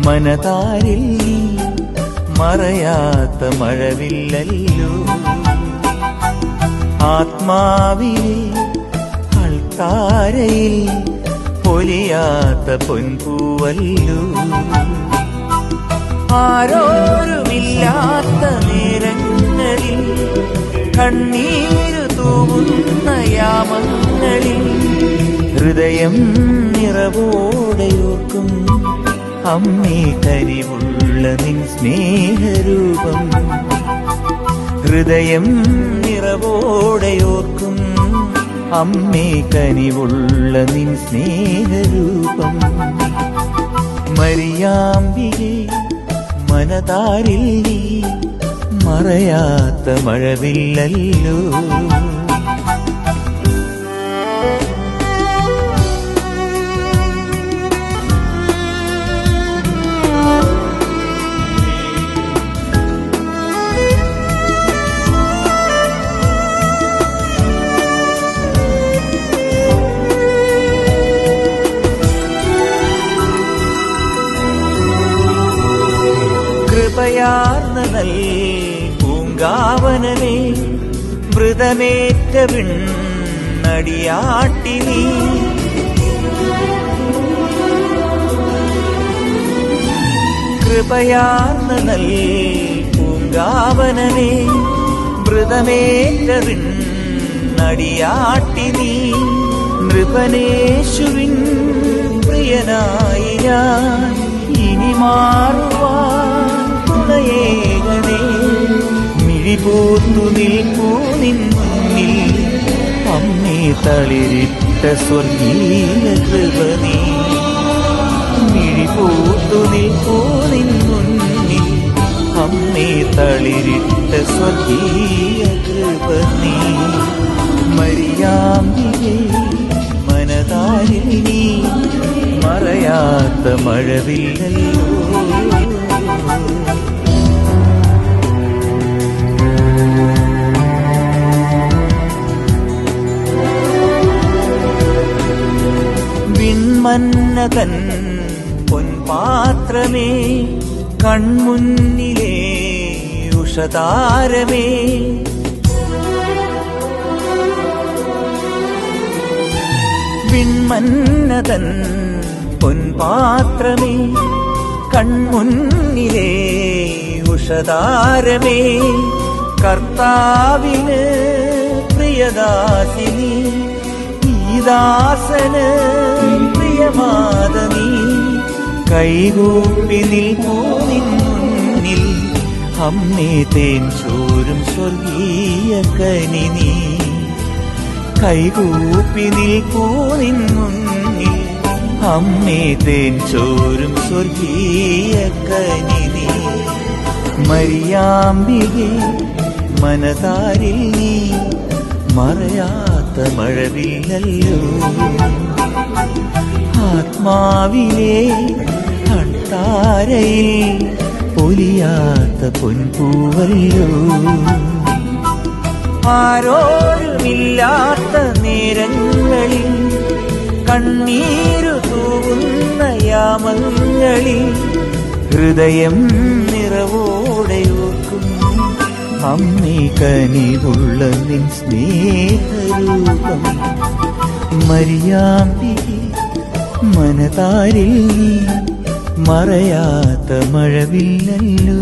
മനതാരിൽ നീ മറയാത്ത മഴവില്ലല്ലോ. ആത്മാവിലെ അൾത്താരയിൽ പൊലിയാത്ത പൊൻപൂവല്ലോ. ആരോരുമില്ലാത്ത നേരങ്ങളിൽ കണ്ണീരു തൂവുന്ന യാമങ്ങളിൽ ഹൃദയം നിറവോടെയോർക്കും അമ്മേ കനിവുള്ള നിൻ സ്നേഹരൂപം. ഹൃദയം നിറവോടെയോർക്കും അമ്മേ കനിവുള്ള നിൻ സ്നേഹരൂപം. മരിയാമ്പികേ മനതാരിൽ നീ മറയാത്ത മഴവില്ലല്ലോ. കൃപയാർന്ന നൽ പൂങ്കാവനമേ മൃതമേറ്റ വിണ്ണടിയാട്ടിനീ. കൃപയാർന്ന നൽ പൂങ്കാവനമേ മൃതമേറ്റ വിണ്ണടിയാട്ടിനീ. നൃപനേശുവിൻ പ്രിയനായി ഞാൻ ഇനി മാറുവാൻ തുണയേകണേ. മിഴിപൂത്തു നിൽപ്പൂ നിൻ മുന്നിൽ അമ്മേ തളിരിട്ട സ്വർഗീയ കൃപ നീ. മിഴിപൂത്തു നിൽപ്പൂ നിൻ മുന്നിൽ അമ്മേ തളിരിട്ട സ്വർഗീയ കൃപ നീ. മരിയാമ്പികേ മനതാരിൽ നീ മറയാത്ത മഴവില്ലല്ലോ. വിൺമന്നതൻ പൊൻപാത്രമേ കൺമുന്നിലേ ഉഷതാരമേ. വിൺമന്നതൻ പൊൻപാത്രമേ കൺമുന്നിലേ ഉഷതാരമേ. കർത്താവിന് പ്രിയദാസിനി ഈ ദാസന് പ്രിയമാതനീ. കൈകൂപ്പി നിൽപ്പൂ നിൻ മുന്നിൽ അമ്മേ തേൻ ചോരും സ്വർഗീയ കനി നീ. കൈകൂപ്പി നിൽപ്പൂ നിൻ മുന്നിൽ അമ്മേ തേൻ ചോരും സ്വർഗീയ കനി നീ. മരിയാമ്പികേ മനതാരിൽ നീ മറയാത്ത മഴവില്ലല്ലോ. ആത്മാവിലെ അൾത്താരയിൽ പൊലിയാത്ത പൊൻപൂവല്ലോ. ആരോരുമില്ലാത്ത നേരങ്ങളിൽ കണ്ണീരു തൂവുന്ന യാമങ്ങളിൽ ഹൃദയം നിറവോടെയോർക്കും അമ്മേ കനിവുള്ള നിൻ സ്നേഹരൂപം. മരിയാമ്പികേ മനതാരിൽ മറയാത്ത മഴവില്ലല്ലോ.